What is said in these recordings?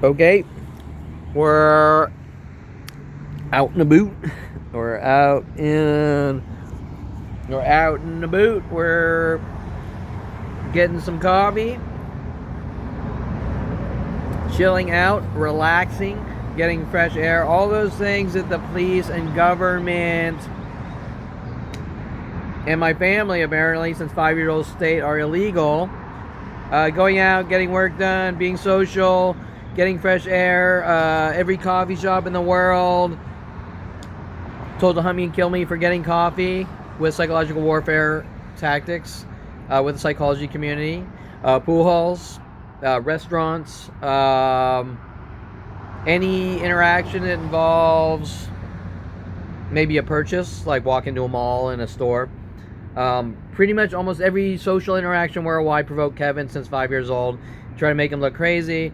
Okay, we're out in the boot. We're out in the boot. We're getting some coffee, chilling out, relaxing, getting fresh air, all those things that the police and government and my family, apparently, since 5-year-old state, are illegal. Going out, getting work done, being social, getting fresh air. Every coffee shop in the world told to hunt me and kill me for getting coffee with psychological warfare tactics with the psychology community. Pool halls, restaurants, any interaction that involves maybe a purchase, like walk into a mall and a store. Pretty much almost every social interaction worldwide provoked Kevin since 5 years old. Try to make him look crazy.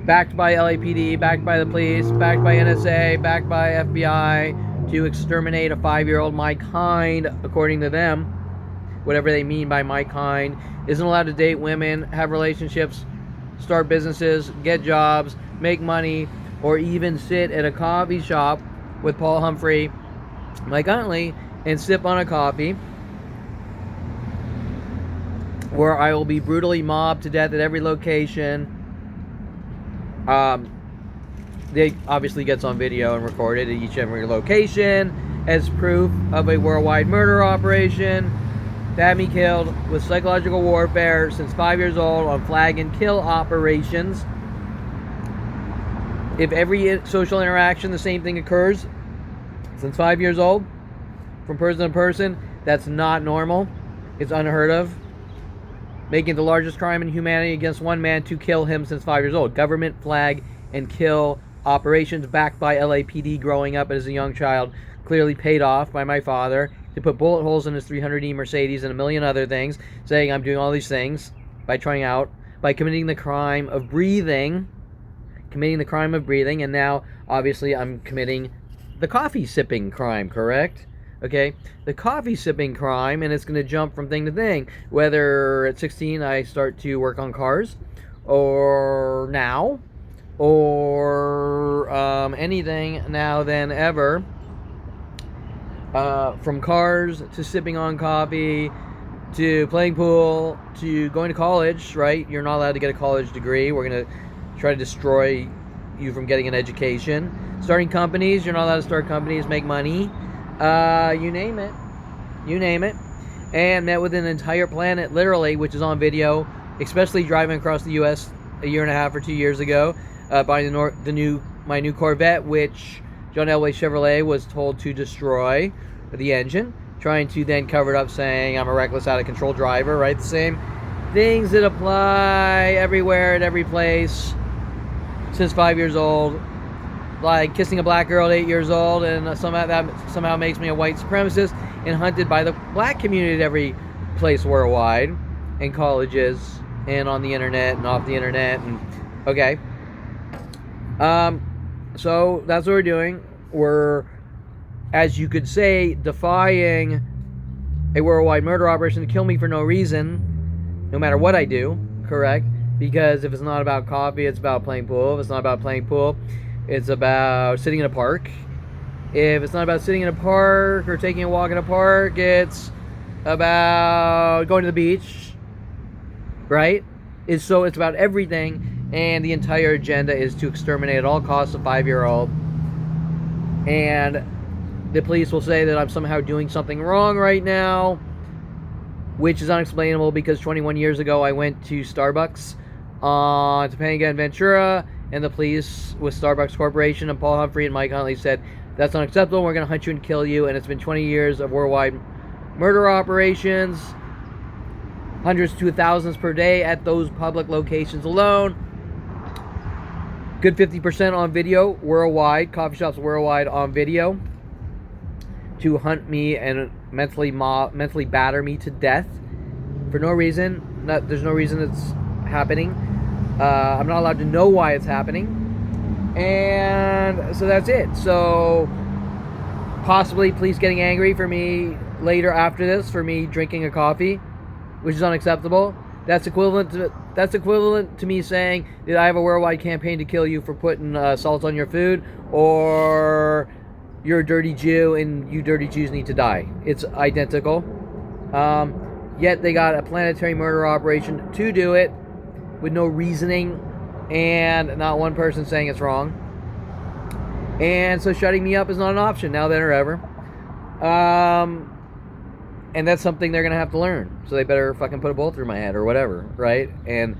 Backed by LAPD, backed by the police, backed by NSA, backed by FBI to exterminate a 5-year-old. My kind, according to them, whatever they mean by my kind, isn't allowed to date women, have relationships, start businesses, get jobs, make money, or even sit at a coffee shop with Paul Humphrey, Mike Huntley, and sip on a coffee, where I will be brutally mobbed to death at every location. They obviously gets on video and recorded at each and every location as proof of a worldwide murder operation that had me killed with psychological warfare since 5 years old on flag and kill operations. If every social interaction the same thing occurs since 5 years old, from person to person, that's not normal. It's unheard of. Making it the largest crime in humanity against one man to kill him since 5 years old. Government flag and kill operations backed by LAPD growing up as a young child, clearly paid off by my father to put bullet holes in his 300E Mercedes and a million other things, saying I'm doing all these things by committing the crime of breathing, and now obviously I'm committing the coffee sipping crime, correct? Okay, the coffee sipping crime, and it's going to jump from thing to thing. Whether at 16 I start to work on cars, or now, or anything now than ever. From cars to sipping on coffee, to playing pool, to going to college, right? You're not allowed to get a college degree. We're going to try to destroy you from getting an education. Starting companies, you're not allowed to start companies, make money. You name it, and met with an entire planet, literally, which is on video, especially driving across the U.S. a year and a half or 2 years ago, buying my new Corvette, which John Elway Chevrolet was told to destroy the engine, trying to then cover it up, saying I'm a reckless, out of control driver, right? The same things that apply everywhere at every place since 5 years old. Like kissing a black girl at 8 years old, and somehow makes me a white supremacist and hunted by the black community at every place worldwide, in colleges and on the internet and off the internet. And okay, so that's what we're doing. We're, as you could say, defying a worldwide murder operation to kill me for no reason, no matter what I do, correct? Because if it's not about coffee, it's about playing pool. If it's not about playing pool, it's about sitting in a park. If it's not about sitting in a park or taking a walk in a park, it's about going to the beach, right? It's about everything, and the entire agenda is to exterminate at all costs a 5-year-old. And the police will say that I'm somehow doing something wrong right now, which is unexplainable because 21 years ago I went to Starbucks on Topanga and Ventura, and the police with Starbucks Corporation and Paul Humphrey and Mike Huntley said, that's unacceptable, we're going to hunt you and kill you. And it's been 20 years of worldwide murder operations, hundreds to thousands per day at those public locations alone. Good 50% on video worldwide, coffee shops worldwide on video, to hunt me and mentally batter me to death for no reason. There's no reason it's happening. I'm not allowed to know why it's happening. And so that's it. So possibly police getting angry for me later after this, for me drinking a coffee, which is unacceptable. That's equivalent to That's equivalent to me saying that I have a worldwide campaign to kill you for putting salt on your food, or you're a dirty Jew and you dirty Jews need to die. It's identical. Yet they got a planetary murder operation to do it with no reasoning and not one person saying it's wrong. And so shutting me up is not an option now, then, or ever. And that's something they're going to have to learn. So they better fucking put a bullet through my head or whatever, right? And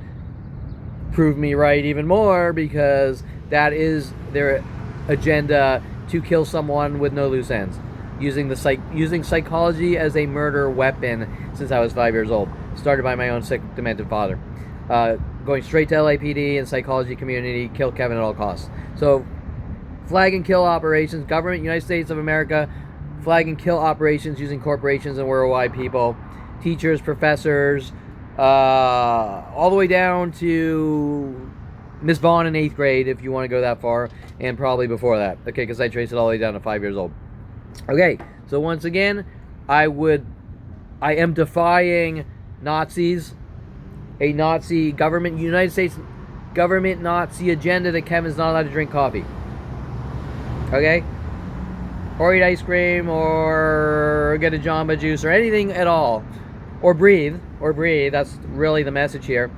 prove me right even more, because that is their agenda, to kill someone with no loose ends. Using psychology as a murder weapon since I was 5 years old. Started by my own sick, demented father. Going straight to LAPD and psychology community, kill Kevin at all costs. So, flag and kill operations, government, United States of America, flag and kill operations using corporations and worldwide people, teachers, professors, all the way down to Miss Vaughn in 8th grade, if you want to go that far, and probably before that. Okay, because I traced it all the way down to 5 years old. Okay, so once again, I am defying Nazis, a Nazi government, United States government Nazi agenda that Kevin's not allowed to drink coffee. Okay? Or eat ice cream, or get a Jamba Juice, or anything at all. Or breathe. That's really the message here.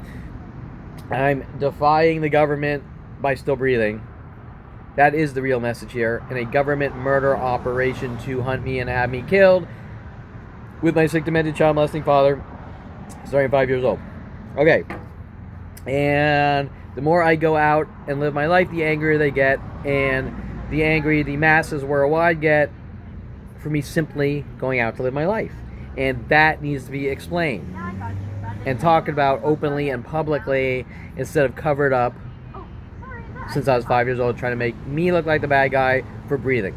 I'm defying the government by still breathing. That is the real message here. In a government murder operation to hunt me and have me killed with my sick, demented, child molesting father, starting 5 years old. Okay. And the more I go out and live my life, the angrier they get, and the angry the masses worldwide get for me simply going out to live my life. And that needs to be explained and talked about openly and publicly instead of covered up since I was 5 years old, trying to make me look like the bad guy for breathing.